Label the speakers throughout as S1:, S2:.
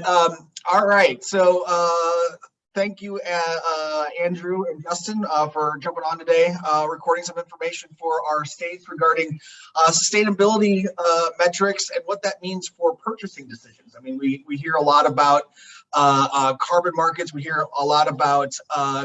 S1: All right. So thank you, Andrew and Justin, for jumping on today, recording some information for our states regarding sustainability metrics and what that means for purchasing decisions. I mean, we hear a lot about carbon markets. We hear a lot about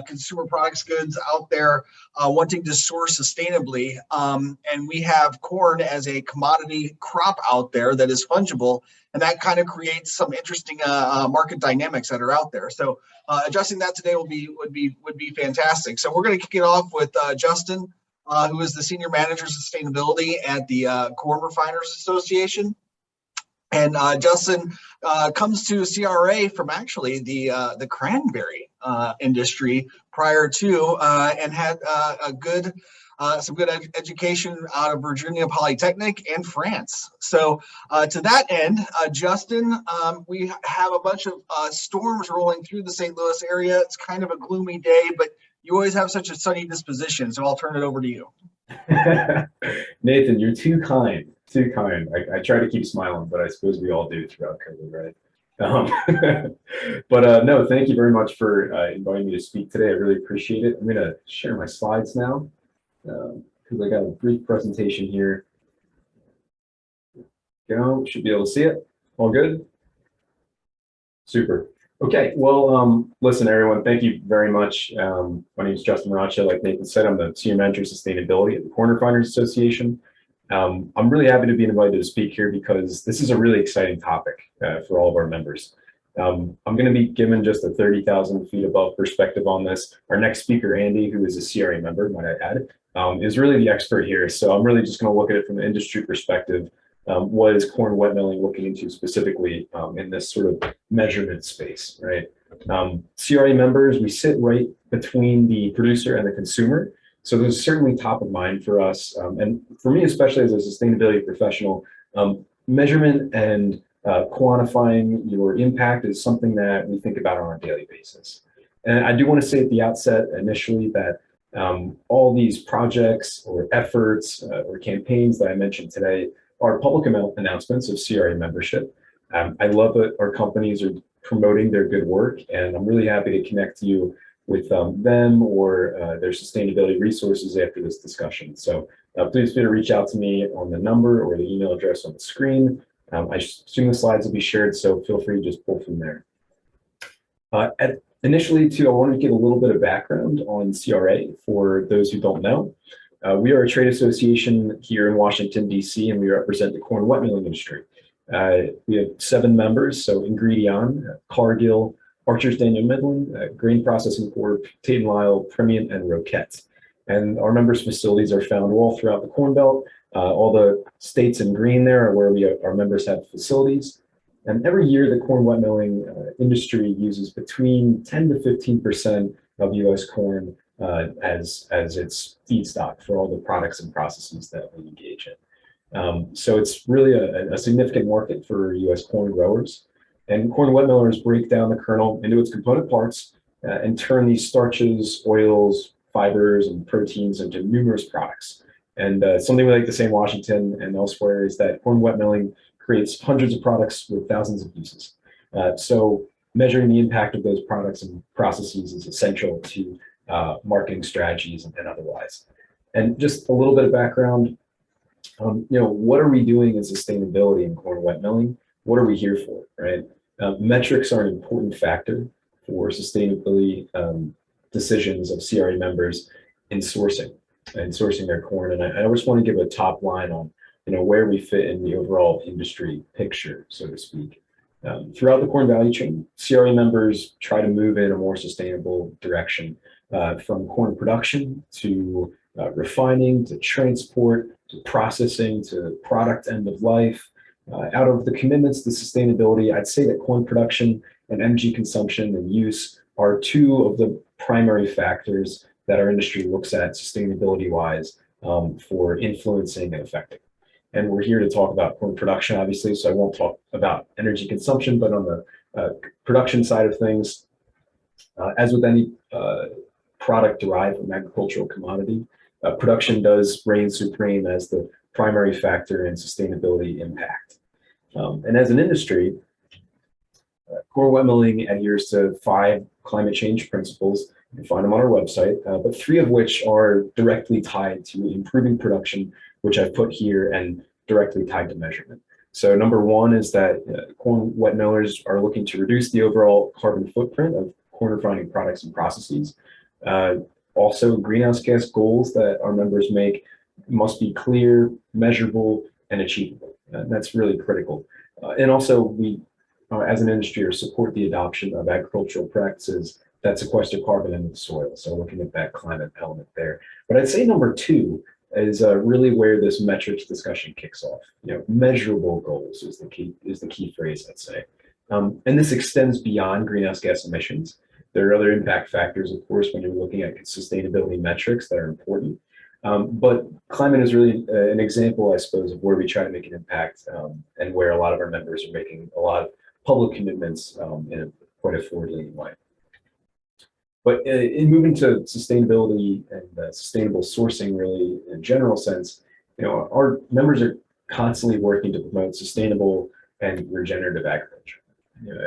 S1: consumer products goods out there wanting to source sustainably. And we have corn as a commodity crop out there that is fungible. And that kind of creates some interesting market dynamics that are out there. So addressing that today would be fantastic. So we're going to kick it off with Justin, who is the Senior Manager of Sustainability at the Corn Refiners Association. And Justin comes to CRA from actually the cranberry industry prior to, and had some good education out of Virginia Polytechnic and France. So to that end, Justin, we have a bunch of storms rolling through the St. Louis area. It's kind of a gloomy day, but you always have such a sunny disposition. So I'll turn it over to you.
S2: Nathan, you're too kind. Too kind. I try to keep smiling, but I suppose we all do throughout COVID, right? But no, thank you very much for inviting me to speak today. I really appreciate it. I'm going to share my slides now because I got a brief presentation here. Should be able to see it. All good? Super. Okay, well, listen, everyone, thank you very much. My name is Justin Maroccia. Like Nathan said, I'm the Senior Manager of Sustainability at the Corn Refiners Association. I'm really happy to be invited to speak here because this is a really exciting topic for all of our members. I'm going to be given just a 30,000 feet above perspective on this. Our next speaker, Andy, who is a CRA member, might I add, is really the expert here. So I'm really just going to look at it from an industry perspective. What is corn wet milling looking into specifically in this sort of measurement space, right? CRA members, we sit right between the producer and the consumer. So this is certainly top of mind for us. And for me, especially as a sustainability professional, measurement and quantifying your impact is something that we think about on a daily basis. And I do want to say at the outset initially that all these projects or efforts or campaigns that I mentioned today are public announcements of CRA membership. I love that our companies are promoting their good work, and I'm really happy to connect you with them or their sustainability resources after this discussion. So please feel free to reach out to me on the number or the email address on the screen. I assume the slides will be shared, so feel free to just pull from there. Initially, too, I want to give a little bit of background on CRA for those who don't know. We are a trade association here in Washington, D.C., and we represent the corn wet milling industry. We have 7 members, so Ingredion, Cargill, Archer's Daniel Midland, Grain Processing Corp, Tate & Lyle, Premium, and Roquette. And our members' facilities are found all throughout the Corn Belt. All the states in green there are where our members have facilities. And every year, the corn wet milling industry uses between 10 to 15% of U.S. corn as its feedstock for all the products and processes that we engage in. So it's really a significant market for U.S. corn growers. And corn wet millers break down the kernel into its component parts and turn these starches, oils, fibers, and proteins into numerous products. And something we like to say in Washington and elsewhere is that corn wet milling creates hundreds of products with thousands of uses. So measuring the impact of those products and processes is essential to marketing strategies and otherwise. And just a little bit of background, what are we doing in sustainability in corn wet milling? What are we here for, right? Metrics are an important factor for sustainability decisions of CRA members in sourcing their corn. And I just want to give a top line on where we fit in the overall industry picture, so to speak. Throughout the corn value chain, CRA members try to move in a more sustainable direction, from corn production to refining to transport to processing to product end of life. Out of the commitments to sustainability, I'd say that corn production and energy consumption and use are 2 of the primary factors that our industry looks at sustainability-wise for influencing and affecting. And we're here to talk about corn production, obviously, so I won't talk about energy consumption, but on the production side of things, as with any product derived from agricultural commodity, production does reign supreme as the primary factor in sustainability impact. And as an industry, Corn wet milling adheres to 5 climate change principles. You can find them on our website, but 3 of which are directly tied to improving production, which I've put here, and directly tied to measurement. So number 1 is that corn wet millers are looking to reduce the overall carbon footprint of corn refining products and processes. Also, greenhouse gas goals that our members make must be clear, measurable, and achievable. That's really critical. And also, we, as an industry, support the adoption of agricultural practices that sequester carbon into the soil. So looking at that climate element there. But I'd say number 2 is really where this metrics discussion kicks off. Measurable goals is the key phrase, I'd say. And this extends beyond greenhouse gas emissions. There are other impact factors, of course, when you're looking at sustainability metrics that are important. But climate is really an example, I suppose, of where we try to make an impact and where a lot of our members are making a lot of public commitments in a quite a forward-leaning way. But in moving to sustainability and sustainable sourcing, really in a general sense, our members are constantly working to promote sustainable and regenerative agriculture.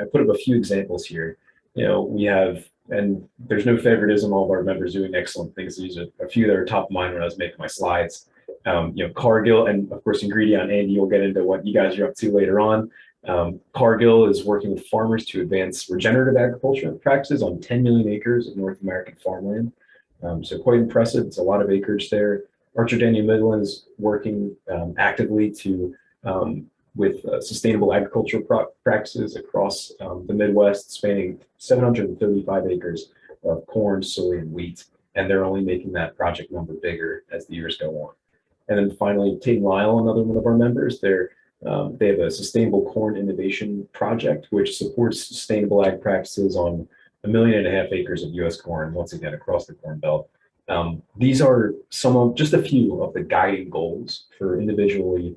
S2: I put up a few examples here. We have, and there's no favoritism, all of our members doing excellent things. These are a few that are top of mind when I was making my slides. Cargill and of course Ingredion. Andy, you'll get into what you guys are up to later on. Cargill is working with farmers to advance regenerative agriculture practices on 10 million acres of North American farmland. So quite impressive. It's a lot of acreage there. Archer Daniel Midland is working actively to with sustainable agricultural practices across the Midwest, spanning 735 acres of corn, soy, and wheat. And they're only making that project number bigger as the years go on. And then finally, Tate & Lyle, another one of our members, they have a sustainable corn innovation project, which supports sustainable ag practices on 1.5 million acres of U.S. corn, once again, across the Corn Belt. These are just a few of the guiding goals for individual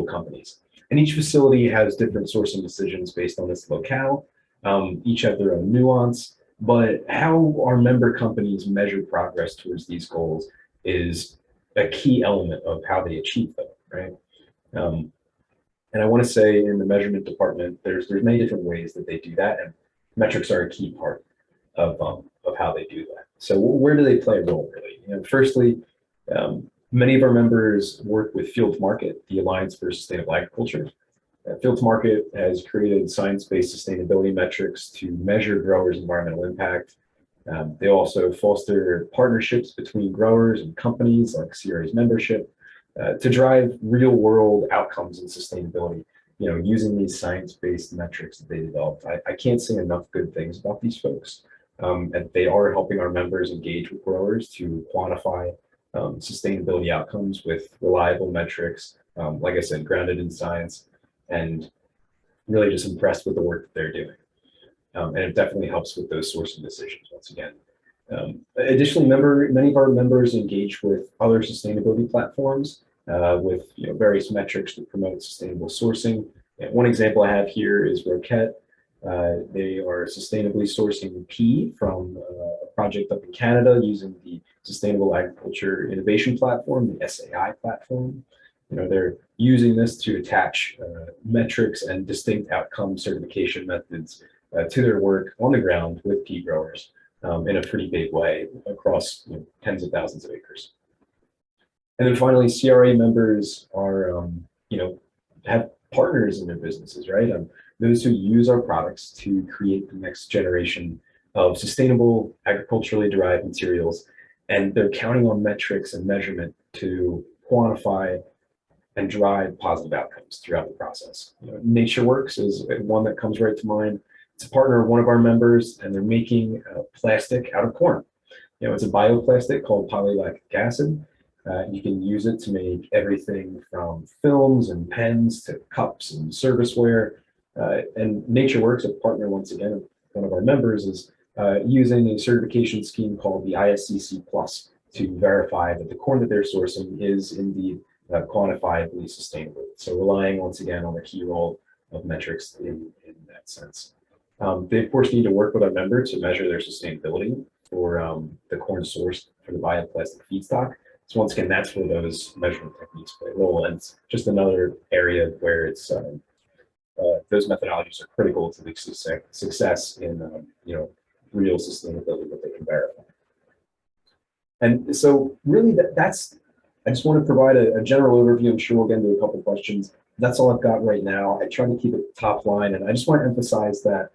S2: companies. And each facility has different sourcing decisions based on its locale. Each have their own nuance, but how our member companies measure progress towards these goals is a key element of how they achieve them, right? And I want to say in the measurement department, there's many different ways that they do that, and metrics are a key part of how they do that. So where do they play a role, really? Firstly, many of our members work with Field Market, the Alliance for Sustainable Agriculture. Field Market has created science-based sustainability metrics to measure growers' environmental impact. They also foster partnerships between growers and companies like CRA's membership to drive real-world outcomes in sustainability, using these science-based metrics that they developed. I can't say enough good things about these folks. And they are helping our members engage with growers to quantify sustainability outcomes with reliable metrics, like I said, grounded in science, and really just impressed with the work that they're doing. And it definitely helps with those sourcing decisions, once again. Additionally, many of our members engage with other sustainability platforms with various metrics to promote sustainable sourcing. And one example I have here is Roquette. They are sustainably sourcing pea from a project up in Canada using the Sustainable Agriculture Innovation Platform, the SAI platform. They're using this to attach metrics and distinct outcome certification methods to their work on the ground with pea growers in a pretty big way across tens of thousands of acres. And then finally, CRA members are, have partners in their businesses, right? Those who use our products to create the next generation of sustainable agriculturally derived materials, and they're counting on metrics and measurement to quantify and drive positive outcomes throughout the process. NatureWorks is one that comes right to mind. It's a partner of one of our members, and they're making plastic out of corn. It's a bioplastic called polylactic acid. You can use it to make everything from films and pens to cups and serviceware. And NatureWorks, a partner once again of one of our members, is using a certification scheme called the ISCC Plus to verify that the corn that they're sourcing is indeed quantifiably sustainable. So relying once again on the key role of metrics in that sense. They of course need to work with our member to measure their sustainability for the corn sourced for the bioplastic feedstock. So once again, that's where those measurement techniques play a role, and it's just another area where it's those methodologies are critical to the success in real sustainability that they can verify. And so really that's, I just want to provide a general overview. I'm sure we'll get into a couple of questions. That's all I've got right now. I try to keep it top line, and I just want to emphasize that,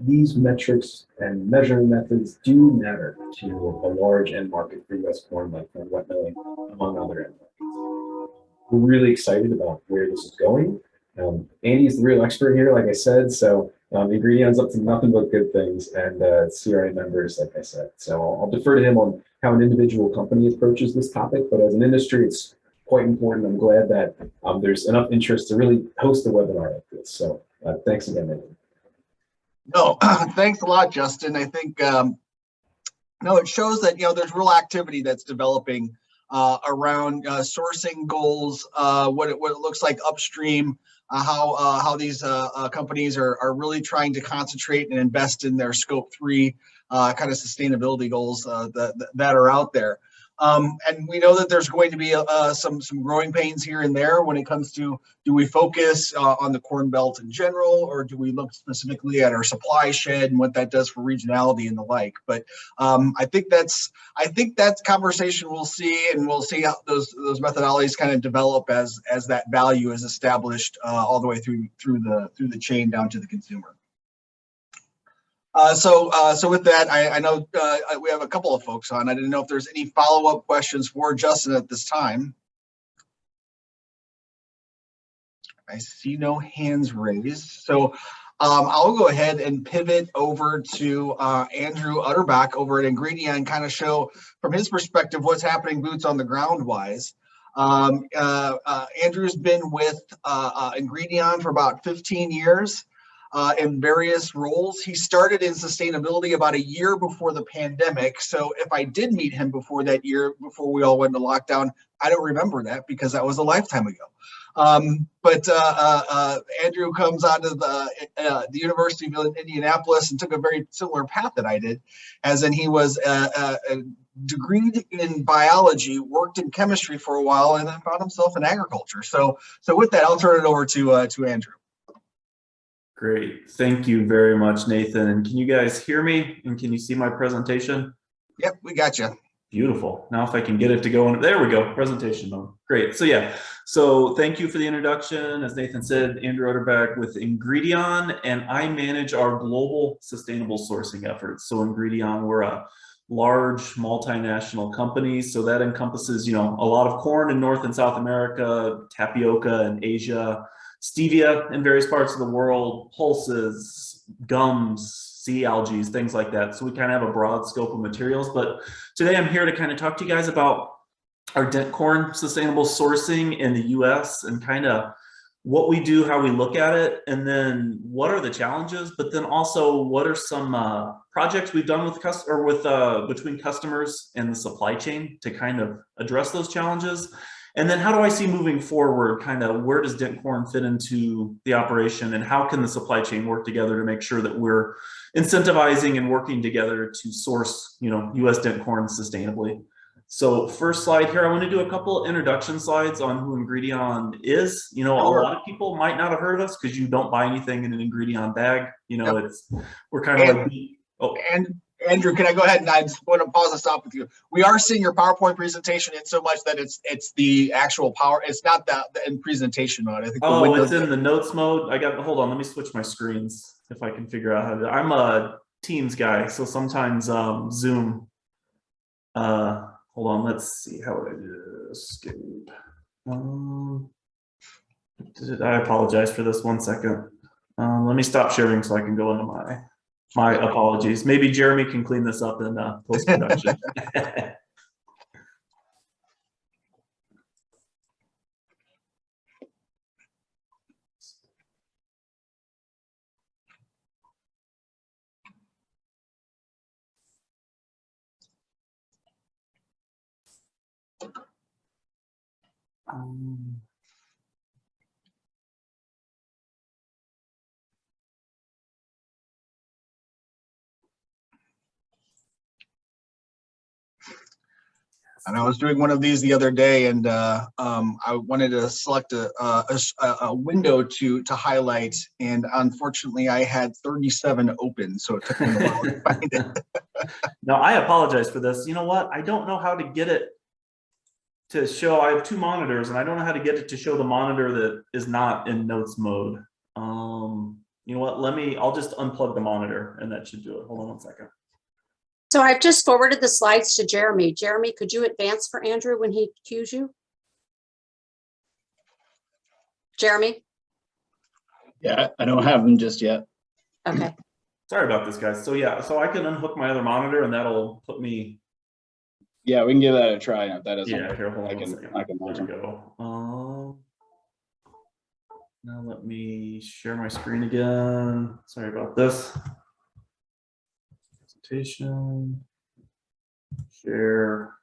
S2: these metrics and measuring methods do matter to a large end market for U.S. corn, like wet milling, among other end markets. We're really excited about where this is going. Andy is the real expert here, like I said, so Ingredion's up to nothing but good things, and CRA members, like I said. So I'll defer to him on how an individual company approaches this topic, but as an industry, it's quite important. I'm glad that there's enough interest to really host a webinar like this. So thanks again, Andy.
S1: No, thanks a lot, Justin. I think it shows that there's real activity that's developing around sourcing goals, what it looks like upstream, how these companies are really trying to concentrate and invest in their scope 3 kind of sustainability goals that are out there. And we know that there's going to be some growing pains here and there when it comes to, do we focus on the Corn Belt in general, or do we look specifically at our supply shed and what that does for regionality and the like? But I think that's conversation we'll see, and we'll see how those methodologies kind of develop as that value is established all the way through the chain down to the consumer. So with that, I know we have a couple of folks on. I didn't know if there's any follow-up questions for Justin at this time. I see no hands raised. So I'll go ahead and pivot over to Andrew Utterback over at Ingredion and kind of show from his perspective what's happening boots on the ground wise. Andrew's been with Ingredion for about 15 years. In various roles. He started in sustainability about a year before the pandemic. So if I did meet him before that year, before we all went into lockdown, I don't remember that because that was a lifetime ago. But Andrew comes out of the University of Indianapolis and took a very similar path that I did, as in he was degreed in biology, worked in chemistry for a while, and then found himself in agriculture. So with that, I'll turn it over to Andrew.
S3: Great. Thank you very much, Nathan. And can you guys hear me? And can you see my presentation?
S1: Yep, we got you.
S3: Beautiful. Now if I can get it to go in, there we go, presentation mode. Great. So thank you for the introduction. As Nathan said, Andrew Utterback with Ingredion, and I manage our global sustainable sourcing efforts. So Ingredion, we're a large multinational company. So that encompasses, a lot of corn in North and South America, tapioca in Asia, stevia in various parts of the world, pulses, gums, sea algae, things like that. So we kind of have a broad scope of materials. But today I'm here to kind of talk to you guys about our dent corn sustainable sourcing in the US and kind of what we do, how we look at it, and then what are the challenges, but then also what are some projects we've done with between customers and the supply chain to kind of address those challenges. And then how do I see moving forward, kind of where does dent corn fit into the operation, and how can the supply chain work together to make sure that we're incentivizing and working together to source, US dent corn sustainably. So first slide here, I want to do a couple introduction slides on who Ingredion is. A lot of people might not have heard of us because you don't buy anything in an Ingredion bag.
S1: Yep.
S3: We're kind of
S1: And Andrew, can I go ahead and I just want to pause and stop with you. We are seeing your PowerPoint presentation in so much that it's the actual power. It's not the in presentation mode. I think.
S3: It's in the notes mode. Hold on. Let me switch my screens if I can figure out how to. I'm a Teams guy, so sometimes Zoom. Hold on. Let's see. How would I do this? Escape. I apologize for this. 1 second. Let me stop sharing so I can go into my apologies. Maybe Jeremy can clean this up in post-production.
S1: And I was doing one of these the other day, and I wanted to select a window to highlight, and unfortunately, I had 37 open, so it took me a while to find it.
S3: Now, I apologize for this. You know what? I don't know how to get it to show. I have two monitors, and I don't know how to get it to show the monitor that is not in notes mode. You know what? I'll just unplug the monitor, and that should do it. Hold on one second.
S4: So I've just forwarded the slides to Jeremy. Jeremy, could you advance for Andrew when he cues you? Jeremy?
S5: Yeah, I don't have them just yet.
S4: Okay.
S3: Sorry about this, guys. So yeah, so I can unhook my other monitor, and that'll put me.
S5: Yeah, we can give that a try. If that doesn't
S3: Yeah,
S5: work,
S3: here, hold on
S5: I
S3: one
S5: can
S3: second.
S5: I can
S3: There
S5: launch
S3: we
S5: them.
S3: go. Now let me share my screen again. Sorry about this. Presentation. Share.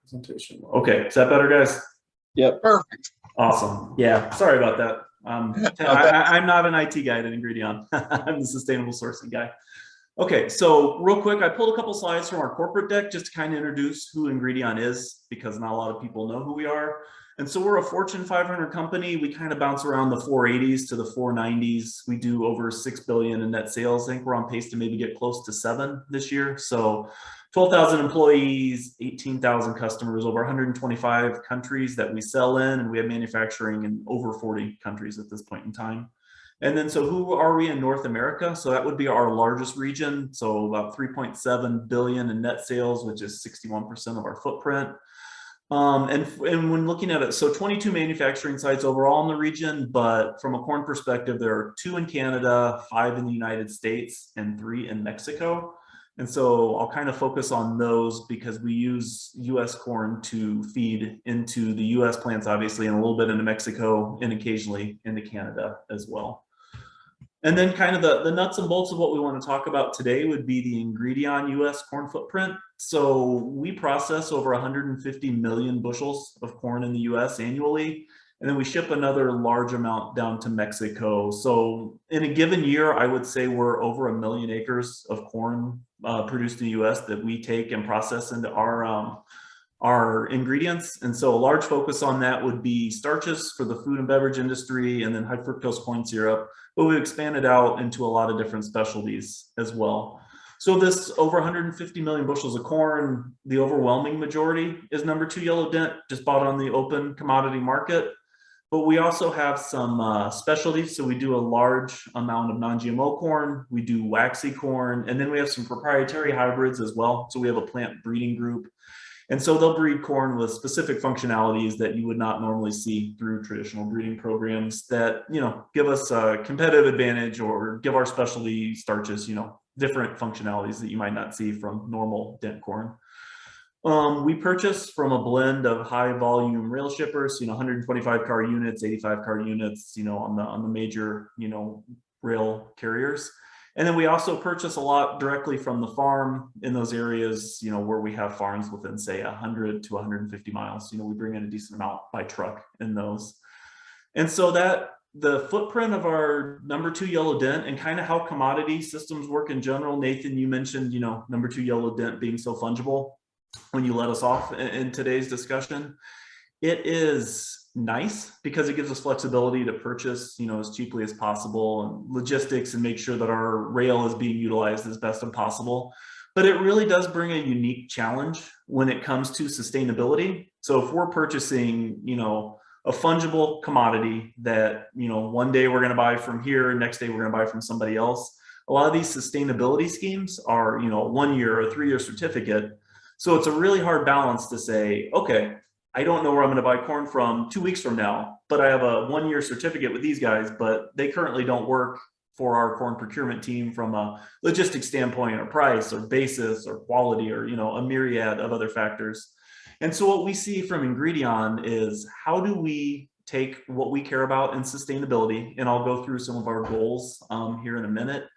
S3: Presentation. Okay, is that better, guys?
S5: Yep.
S1: Perfect.
S3: Awesome. Yeah, sorry about that. I'm not an IT guy at Ingredion. I'm the sustainable sourcing guy. Okay, so real quick, I pulled a couple slides from our corporate deck just to kind of introduce who Ingredion is, because not a lot of people know who we are. And so we're a Fortune 500 company. We kind of bounce around the 480s to the 490s. We do over 6 billion in net sales. I think we're on pace to maybe get close to 7 this year. So 12,000 employees, 18,000 customers, over 125 countries that we sell in, and we have manufacturing in over 40 countries at this point in time. And then, so who are we in North America? So that would be our largest region. So about 3.7 billion in net sales, which is 61% of our footprint. And when looking at it, so 22 manufacturing sites overall in the region, but from a corn perspective, there are 2 in Canada, 5 in the United States, and 3 in Mexico. And so I'll kind of focus on those because we use US corn to feed into the US plants, obviously, and a little bit into Mexico and occasionally into Canada as well. And then kind of the nuts and bolts of what we want to talk about today would be the Ingredion US corn footprint. So we process over 150 million bushels of corn in the US annually, and then we ship another large amount down to Mexico. So in a given year, I would say we're over 1 million acres of corn produced in the US that we take and process into our ingredients. And so a large focus on that would be starches for the food and beverage industry, and then high fructose corn syrup, but we've expanded out into a lot of different specialties as well. So this over 150 million bushels of corn, the overwhelming majority is number 2 yellow dent, just bought on the open commodity market. But we also have some specialties. So we do a large amount of non-GMO corn, we do waxy corn, and then we have some proprietary hybrids as well. So we have a plant breeding group. And so they'll breed corn with specific functionalities that you would not normally see through traditional breeding programs that, you know, give us a competitive advantage or give our specialty starches, you know, different functionalities that you might not see from normal dent corn. We purchase from a blend of high volume rail shippers, you know, 125 car units, 85 car units, you know, on the major, you know, rail carriers. And then we also purchase a lot directly from the farm in those areas, you know, where we have farms within, say, 100 to 150 miles. You know, we bring in a decent amount by truck in those. And so that the footprint of our number 2 yellow dent and kind of how commodity systems work in general. Nathan, you mentioned, you know, number 2 yellow dent being so fungible when you let us off in today's discussion. It is nice because it gives us flexibility to purchase, you know, as cheaply as possible, and logistics, and make sure that our rail is being utilized as best as possible. But it really does bring a unique challenge when it comes to sustainability. So if we're purchasing, you know, a fungible commodity that, you know, one day we're going to buy from here, next day we're going to buy from somebody else, a lot of these sustainability schemes are, you know, 1 year or 3 year certificate. So it's a really hard balance to say, okay, I don't know where I'm going to buy corn from 2 weeks from now, but I have a 1 year certificate with these guys, but they currently don't work for our corn procurement team from a logistics standpoint or price or basis or quality or, you know, a myriad of other factors. And so what we see from Ingredion is how do we take what we care about in sustainability, and I'll go through some of our goals here in a minute,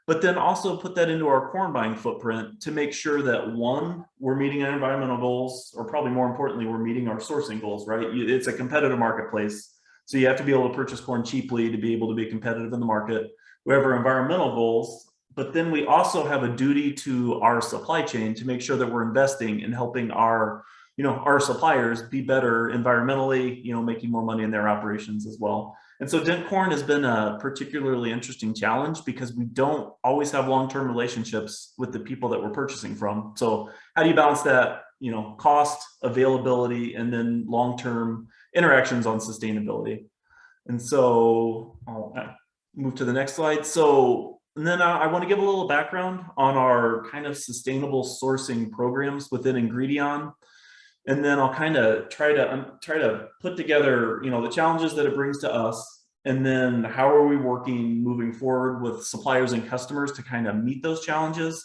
S3: but then also put that into our corn buying footprint to make sure that, one, we're meeting our environmental goals, or probably more importantly, we're meeting our sourcing goals, right? It's a competitive marketplace. So you have to be able to purchase corn cheaply to be able to be competitive in the market. We have our environmental goals But then we also have a duty to our supply chain to make sure that we're investing in helping our, our suppliers be better environmentally, making more money in their operations as well. And so dent corn has been a particularly interesting challenge because we don't always have long-term relationships with the people that we're purchasing from. So how do you balance that, cost, availability, and then long-term interactions on sustainability? And so I'll move to the next slide. So, and then I want to give a little background on our kind of sustainable sourcing programs within Ingredion. And then I'll kind of try to put together, the challenges that it brings to us, and then how are we working moving forward with suppliers and customers to kind of meet those challenges.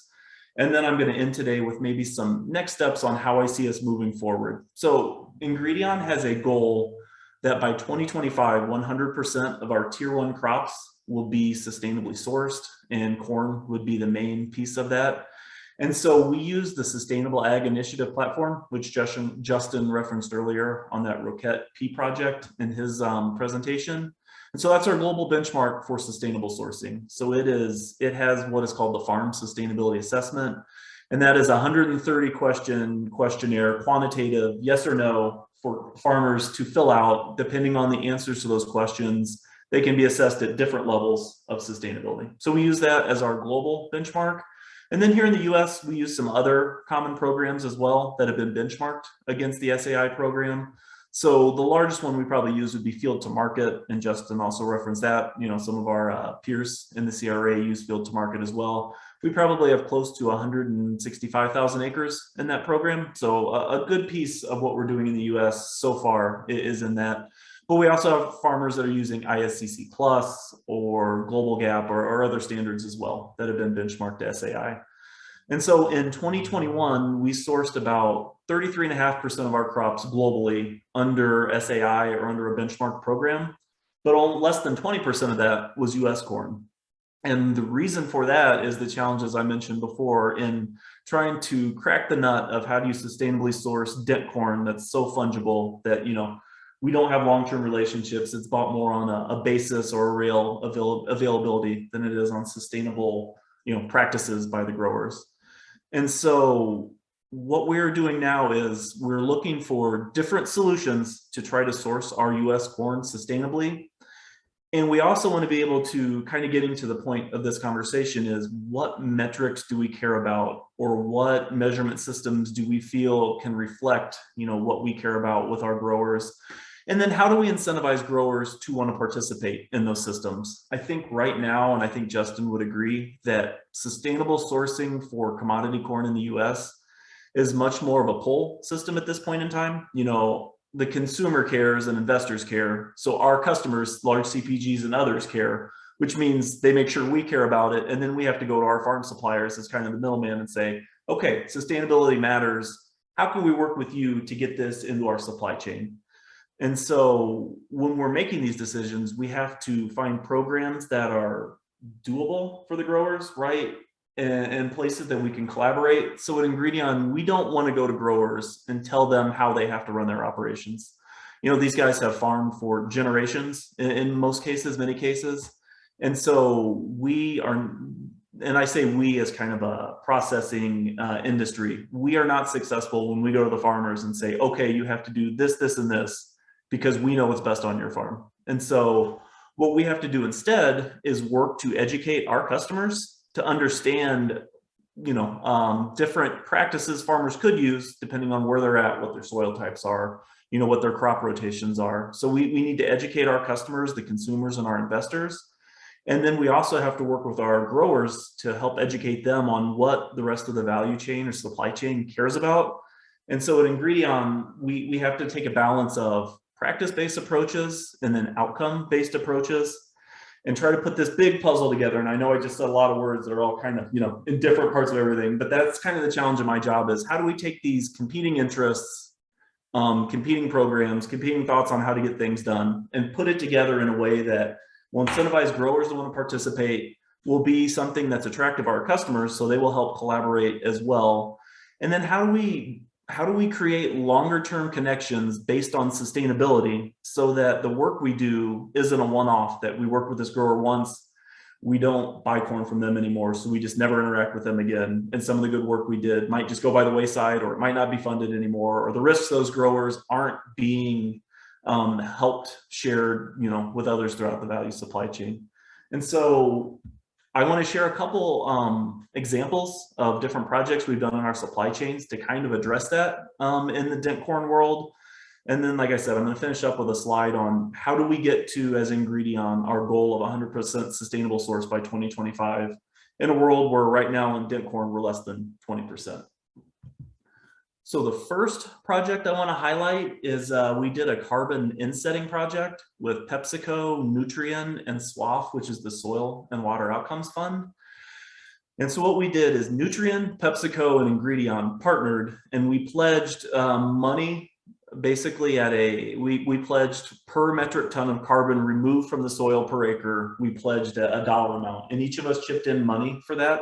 S3: And then I'm going to end today with maybe some next steps on how I see us moving forward. So Ingredion has a goal that by 2025, 100% of our tier 1 crops will be sustainably sourced, and corn would be the main piece of that. And so we use the Sustainable Ag Initiative platform, which Justin referenced earlier on that Roquette P project in his presentation. And so that's our global benchmark for sustainable sourcing. So it has what is called the Farm Sustainability Assessment. And that is a 130 question questionnaire, quantitative, yes or no, for farmers to fill out. Depending on the answers to those questions, they can be assessed at different levels of sustainability. So we use that as our global benchmark. And then here in the US, we use some other common programs as well that have been benchmarked against the SAI program. So the largest one we probably use would be Field to Market, and Justin also referenced that. Some of our peers in the CRA use Field to Market as well. We probably have close to 165,000 acres in that program. So a good piece of what we're doing in the US so far is in that. But we also have farmers that are using ISCC Plus or Global Gap or other standards as well that have been benchmarked to SAI. And so in 2021, we sourced about 33.5% of our crops globally under SAI or under a benchmark program, but less than 20% of that was US corn. And the reason for that is the challenges I mentioned before in trying to crack the nut of how do you sustainably source dent corn that's so fungible that, we don't have long-term relationships. It's bought more on a basis or a real availability than it is on sustainable, practices by the growers. And so what we're doing now is we're looking for different solutions to try to source our US corn sustainably. And we also want to be able to kind of getting to the point of this conversation is what metrics do we care about, or what measurement systems do we feel can reflect, what we care about with our growers? And then how do we incentivize growers to want to participate in those systems? I think right now, and I think Justin would agree, that sustainable sourcing for commodity corn in the US is much more of a pull system at this point in time. The consumer cares and investors care. So our customers, large CPGs and others care, which means they make sure we care about it. And then we have to go to our farm suppliers as kind of the middleman and say, okay, sustainability matters. How can we work with you to get this into our supply chain? And so when we're making these decisions, we have to find programs that are doable for the growers, right? And places that we can collaborate. So at Ingredion, we don't want to go to growers and tell them how they have to run their operations. These guys have farmed for generations in most cases, many cases. And so we are, and I say we as kind of a processing industry, we are not successful when we go to the farmers and say, okay, you have to do this, this, and this, because we know what's best on your farm. And so what we have to do instead is work to educate our customers to understand, different practices farmers could use depending on where they're at, what their soil types are, what their crop rotations are. So we need to educate our customers, the consumers, and our investors. And then we also have to work with our growers to help educate them on what the rest of the value chain or supply chain cares about. And so at Ingredion, we have to take a balance of practice-based approaches and then outcome-based approaches, and try to put this big puzzle together. And I know I just said a lot of words that are all kind of, in different parts of everything, but that's kind of the challenge of my job is how do we take these competing interests, competing programs, competing thoughts on how to get things done, and put it together in a way that will incentivize growers to want to participate, will be something that's attractive to our customers, so they will help collaborate as well. And then how do we create longer term connections based on sustainability so that the work we do isn't a one-off, that we work with this grower once, we don't buy corn from them anymore. So we just never interact with them again. And some of the good work we did might just go by the wayside, or it might not be funded anymore, or the risks those growers aren't being helped, shared, with others throughout the value supply chain. And so I want to share a couple examples of different projects we've done in our supply chains to kind of address that in the dent corn world. And then, like I said, I'm going to finish up with a slide on how do we get to, as Ingredion, our goal of 100% sustainable source by 2025 in a world where right now in dent corn, we're less than 20%. So the first project I want to highlight is we did a carbon insetting project with PepsiCo, Nutrien, and SWAF, which is the Soil and Water Outcomes Fund. And so what we did is Nutrien, PepsiCo, and Ingredion partnered, and we pledged money. Basically we pledged per metric ton of carbon removed from the soil per acre, we pledged a dollar amount, and each of us chipped in money for that.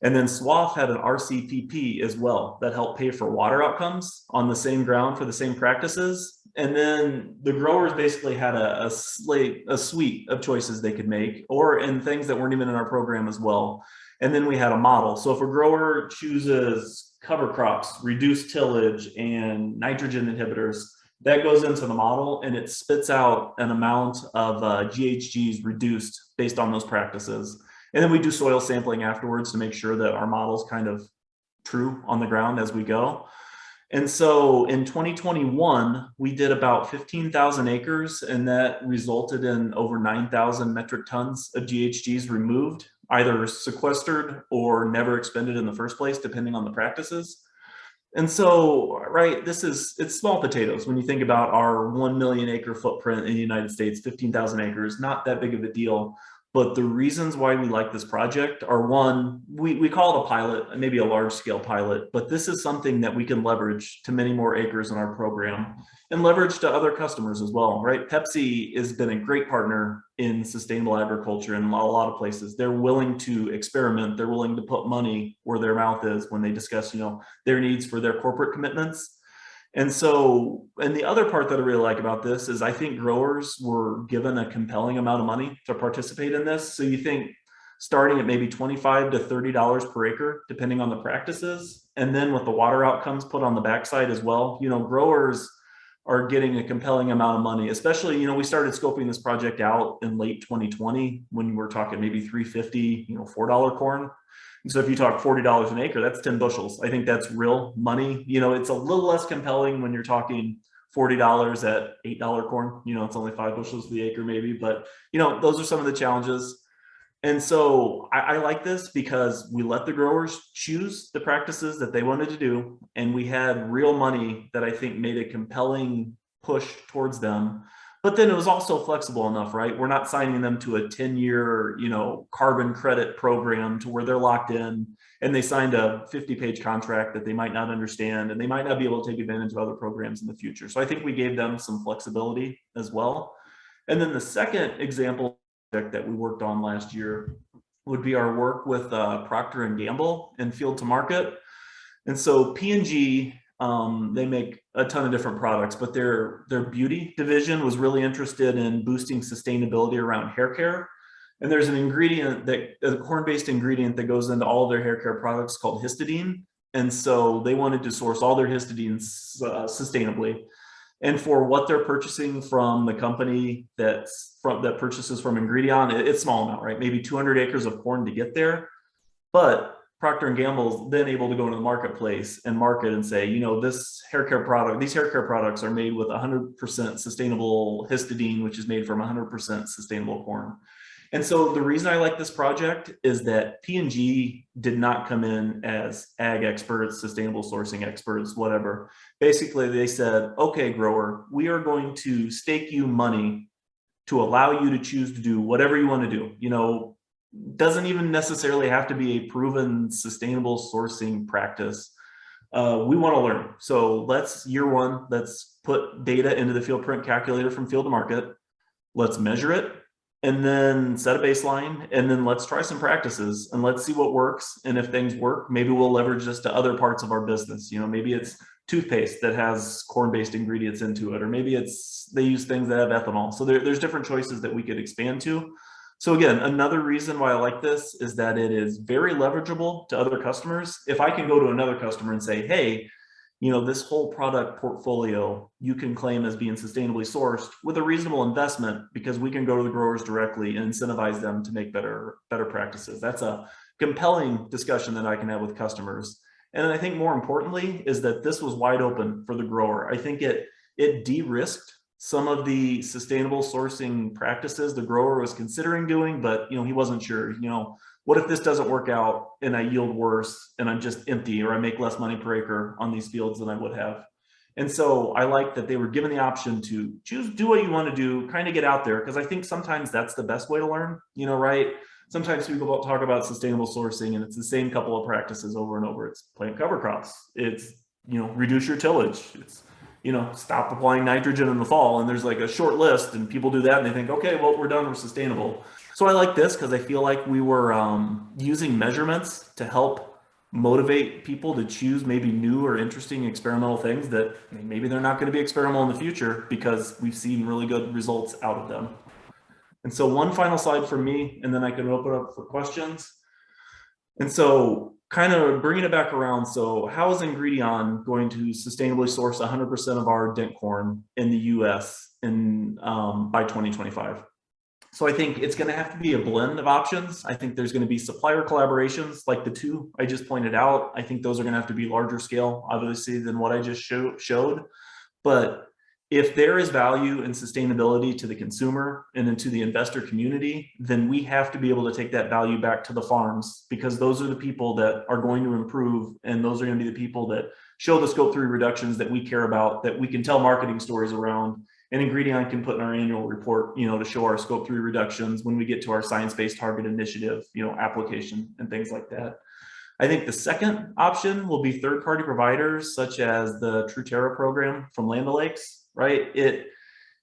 S3: And then SWAF had an RCPP as well that helped pay for water outcomes on the same ground for the same practices. And then the growers basically had a suite of choices they could make, or in things that weren't even in our program as well. And then we had a model. So if a grower chooses cover crops, reduced tillage, and nitrogen inhibitors, that goes into the model and it spits out an amount of GHGs reduced based on those practices. And then we do soil sampling afterwards to make sure that our model's kind of true on the ground as we go. And so in 2021, we did about 15,000 acres, and that resulted in over 9,000 metric tons of GHGs removed, either sequestered or never expended in the first place, depending on the practices. And so, right, it's small potatoes when you think about our 1 million acre footprint in the United States, 15,000 acres, not that big of a deal. But the reasons why we like this project are, one, we call it a pilot, maybe a large scale pilot, but this is something that we can leverage to many more acres in our program and leverage to other customers as well, right? Pepsi has been a great partner in sustainable agriculture in a lot of places. They're willing to experiment. They're willing to put money where their mouth is when they discuss, their needs for their corporate commitments. And so, and the other part that I really like about this is I think growers were given a compelling amount of money to participate in this. So you think starting at maybe $25 to $30 per acre, depending on the practices, and then with the water outcomes put on the backside as well, growers are getting a compelling amount of money, especially, we started scoping this project out in late 2020 when we're talking maybe $3.50, $4 corn. And so if you talk $40 an acre, that's 10 bushels. I think that's real money. It's a little less compelling when you're talking $40 at $8 corn. It's only 5 bushels to the acre maybe, but those are some of the challenges. And so I like this because we let the growers choose the practices that they wanted to do. And we had real money that I think made a compelling push towards them. But then it was also flexible enough, right? We're not signing them to a 10-year, carbon credit program to where they're locked in and they signed a 50-page contract that they might not understand and they might not be able to take advantage of other programs in the future. So I think we gave them some flexibility as well. And then the second example that we worked on last year would be our work with Procter & Gamble and Field to Market. And so P&G, they make a ton of different products, but their beauty division was really interested in boosting sustainability around hair care. And there's an ingredient a corn-based ingredient that goes into all of their hair care products called histidine. And so they wanted to source all their histidines sustainably. And for what they're purchasing from the company that purchases from Ingredion, it's small amount, right? Maybe 200 acres of corn to get there. But Procter & Gamble's then able to go into the marketplace and market and say, this hair care product, these hair care products are made with 100% sustainable histidine, which is made from 100% sustainable corn. And so the reason I like this project is that P&G did not come in as ag experts, sustainable sourcing experts, whatever. Basically, they said, okay, grower, we are going to stake you money to allow you to choose to do whatever you want to do. Doesn't even necessarily have to be a proven sustainable sourcing practice. We want to learn. So year one, let's put data into the field print calculator from Field to Market. Let's measure it and then set a baseline. And then let's try some practices and let's see what works. And if things work, maybe we'll leverage this to other parts of our business. Maybe it's toothpaste that has corn-based ingredients into it, or maybe they use things that have ethanol. So there's different choices that we could expand to. So again, another reason why I like this is that it is very leverageable to other customers. If I can go to another customer and say, hey, this whole product portfolio you can claim as being sustainably sourced with a reasonable investment, because we can go to the growers directly and incentivize them to make better practices. That's a compelling discussion that I can have with customers. And I think more importantly is that this was wide open for the grower. I think it de-risked some of the sustainable sourcing practices the grower was considering doing, but he wasn't sure. What if this doesn't work out and I yield worse and I'm just empty, or I make less money per acre on these fields than I would have? And so I like that they were given the option to do what you want to do, kind of get out there, because I think sometimes that's the best way to learn, right? Sometimes people talk about sustainable sourcing and it's the same couple of practices over and over. It's plant cover crops. It's, reduce your tillage. It's, stop applying nitrogen in the fall. And there's like a short list and people do that and they think, okay, well, we're done, we're sustainable. So I like this because I feel like we were using measurements to help motivate people to choose maybe new or interesting experimental things that maybe they're not going to be experimental in the future, because we've seen really good results out of them. And so one final slide for me, and then I can open up for questions. And so kind of bringing it back around. So how is Ingredion going to sustainably source 100% of our dent corn in the US by 2025? So I think it's going to have to be a blend of options. I think there's going to be supplier collaborations like the two I just pointed out. I think those are going to have to be larger scale, obviously, than what I just showed. But if there is value and sustainability to the consumer and into the investor community, then we have to be able to take that value back to the farms, because those are the people that are going to improve, and those are going to be the people that show the Scope 3 reductions that we care about, that we can tell marketing stories around. And Ingredion can put in our annual report, to show our Scope 3 reductions when we get to our science-based target initiative, application and things like that. I think the second option will be third-party providers, such as the Truterra program from Land O'Lakes, right? It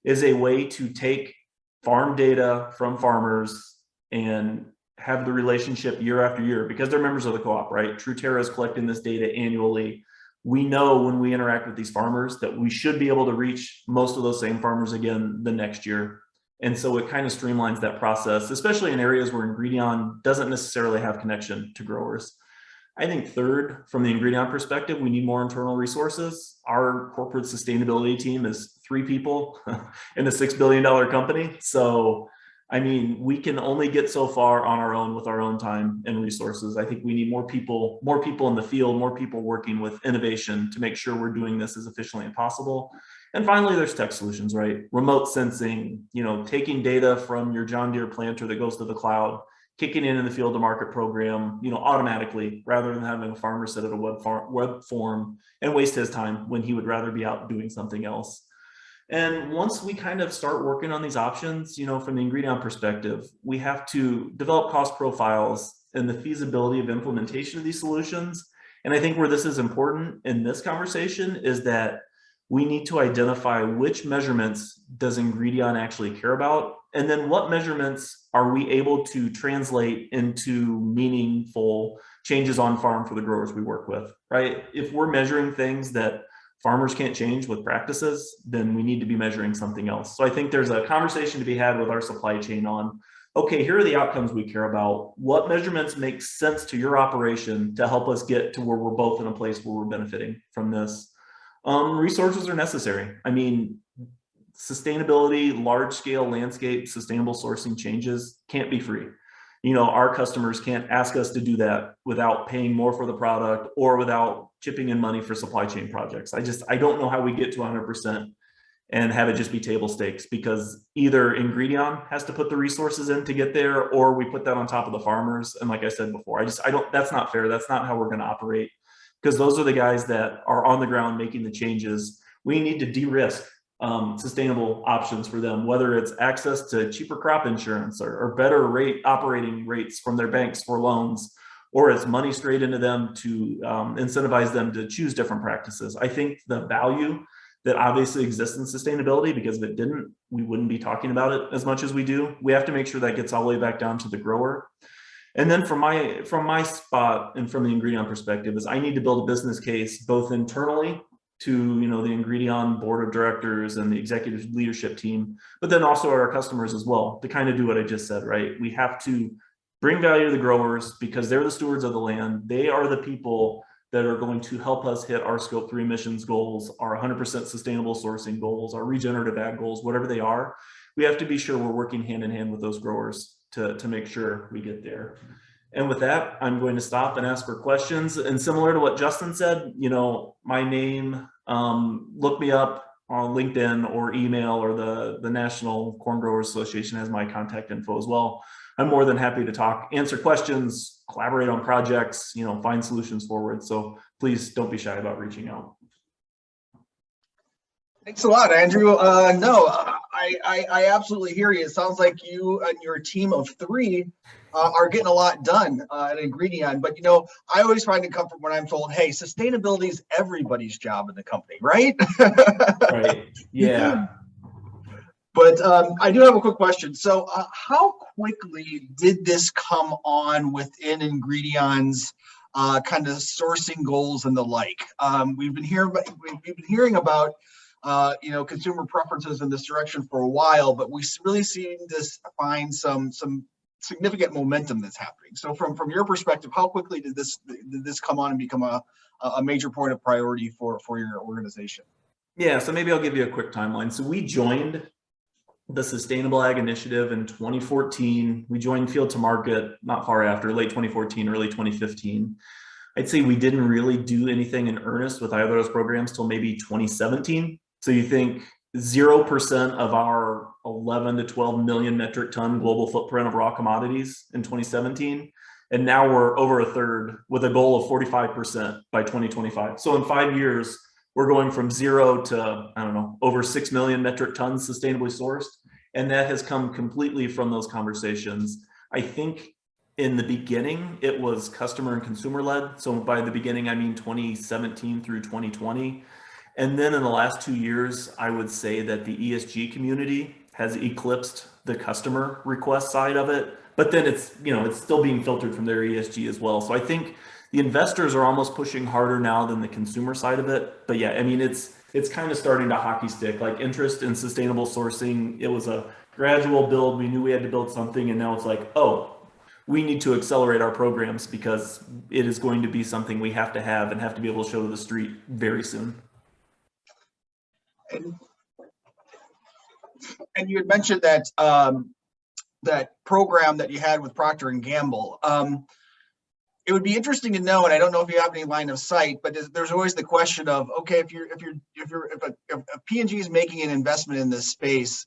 S3: is a way to take farm data from farmers and have the relationship year after year, because they're members of the co-op, right? Truterra is collecting this data annually. We know when we interact with these farmers that we should be able to reach most of those same farmers again the next year. And so it kind of streamlines that process, especially in areas where Ingredion doesn't necessarily have connection to growers. I think third, from the Ingredion perspective, we need more internal resources. Our corporate sustainability team is 3 people in a $6 billion company. So, we can only get so far on our own with our own time and resources. I think we need more people in the field, more people working with innovation to make sure we're doing this as efficiently as possible. And finally, there's tech solutions, right? Remote sensing, taking data from your John Deere planter that goes to the cloud, kicking in the field to market program, automatically, rather than having a farmer sit at a web form and waste his time when he would rather be out doing something else. And once we kind of start working on these options, from the Ingredion perspective, we have to develop cost profiles and the feasibility of implementation of these solutions. And I think where this is important in this conversation is that we need to identify which measurements does Ingredion actually care about, and then what measurements are we able to translate into meaningful changes on farm for the growers we work with, right? If we're measuring things that farmers can't change with practices, then we need to be measuring something else. So I think there's a conversation to be had with our supply chain on, okay, here are the outcomes we care about. What measurements make sense to your operation to help us get to where we're both in a place where we're benefiting from this? Resources are necessary. Sustainability, large scale landscape, sustainable sourcing changes can't be free. Our customers can't ask us to do that without paying more for the product or without chipping in money for supply chain projects. I don't know how we get to 100% and have it just be table stakes, because either Ingredion has to put the resources in to get there, or we put that on top of the farmers. And like I said before, that's not fair. That's not how we're going to operate, because those are the guys that are on the ground making the changes. We need to de-risk sustainable options for them, whether it's access to cheaper crop insurance or better operating rates from their banks for loans, or it's money straight into them to incentivize them to choose different practices. I think the value that obviously exists in sustainability, because if it didn't, we wouldn't be talking about it as much as we do. We have to make sure that gets all the way back down to the grower. And then from my spot and from the Ingredion perspective is I need to build a business case both internally to, you know, the Ingredion board of directors and the executive leadership team, but then also our customers as well, to kind of do what I just said, right? We have to bring value to the growers because they're the stewards of the land. They are the people that are going to help us hit our scope 3 emissions goals, our 100% sustainable sourcing goals, our regenerative ag goals, whatever they are. We have to be sure we're working hand in hand with those growers to make sure we get there. And with that, I'm going to stop and ask for questions. And similar to what Justin said, you know, my name, look me up on LinkedIn or email, or the National Corn Growers Association has my contact info as well. I'm more than happy to talk, answer questions, collaborate on projects, you know, find solutions forward. So please don't be shy about reaching out.
S1: Thanks a lot, Andrew. No, I absolutely hear you. It sounds like you and your team of 3 are getting a lot done at Ingredion. But, you know, I always find it comfort when I'm told, hey, sustainability is everybody's job in the company, right?
S3: Right. Yeah.
S1: But I do have a quick question. So how quickly did this come on within Ingredion's kind of sourcing goals and the like? We've been hearing about you know, consumer preferences in this direction for a while, but we really seen this find some significant momentum that's happening. So from your perspective, how quickly did this come on and become a major point of priority for your organization?
S3: Yeah, so maybe I'll give you a quick timeline. So we joined the Sustainable Ag Initiative in 2014. We joined Field to Market not far after, late 2014, early 2015. I'd say we didn't really do anything in earnest with either of those programs till maybe 2017. So you think 0% of our 11 to 12 million metric ton global footprint of raw commodities in 2017. And now we're over a third with a goal of 45% by 2025. So in 5 years, we're going from 0 to, I don't know, over 6 million metric tons sustainably sourced. And that has come completely from those conversations. I think in the beginning, it was customer and consumer led. So by the beginning, I mean 2017 through 2020. And then in the last 2 years, I would say that the ESG community has eclipsed the customer request side of it. But then it's, you know, it's still being filtered from their ESG as well. So I think the investors are almost pushing harder now than the consumer side of it. But yeah, I mean, it's kind of starting to hockey stick, like interest in sustainable sourcing. It was a gradual build. We knew we had to build something, and now it's like, oh, we need to accelerate our programs because it is going to be something we have to have and have to be able to show to the street very soon.
S1: And you had mentioned that that program that you had with Procter and Gamble. It would be interesting to know, and I don't know if you have any line of sight, but there's always the question of, okay, if P&G is making an investment in this space,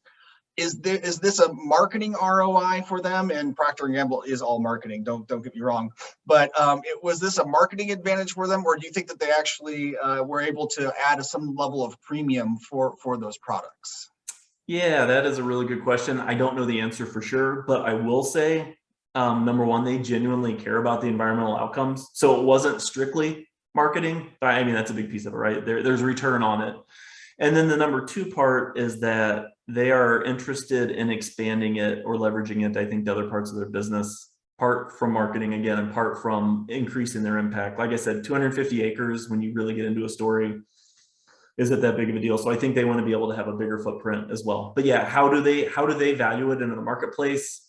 S1: is this a marketing ROI for them? And Procter and Gamble is all marketing. Don't get me wrong, but was this a marketing advantage for them, or do you think that they actually were able to add some level of premium for those products?
S3: Yeah, that is a really good question. I don't know the answer for sure, but I will say, number one, they genuinely care about the environmental outcomes. So it wasn't strictly marketing, but I mean, that's a big piece of it, right? There's return on it. And then the number 2 part is that they are interested in expanding it or leveraging it, I think, to other parts of their business, part from marketing again, and part from increasing their impact. Like I said, 250 acres, when you really get into a story, isn't that big of a deal. So I think they want to be able to have a bigger footprint as well. But yeah, how do they value it in the marketplace?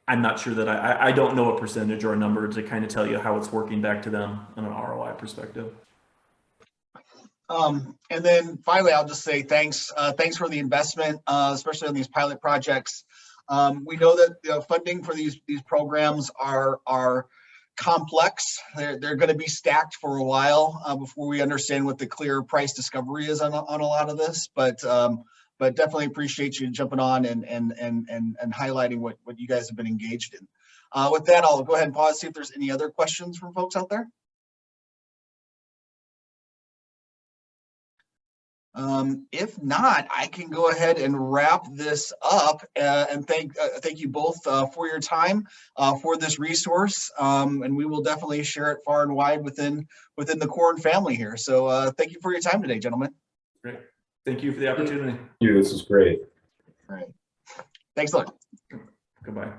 S3: I'm not sure that I don't know a percentage or a number to kind of tell you how it's working back to them in an ROI perspective.
S1: And then finally, I'll just say thanks for the investment, especially on these pilot projects. We know that funding for these programs are complex. They're going to be stacked for a while before we understand what the clear price discovery is on a lot of this. But definitely appreciate you jumping on and highlighting what you guys have been engaged in. With that, I'll go ahead and pause, see if there's any other questions from folks out there. If not, I can go ahead and wrap this up and thank you both for your time for this resource, and we will definitely share it far and wide within the Corn family here. So thank you for your time today, gentlemen.
S3: Great. Thank you for the opportunity.
S2: Thank you. This is great.
S1: All right. Thanks a lot.
S3: Goodbye.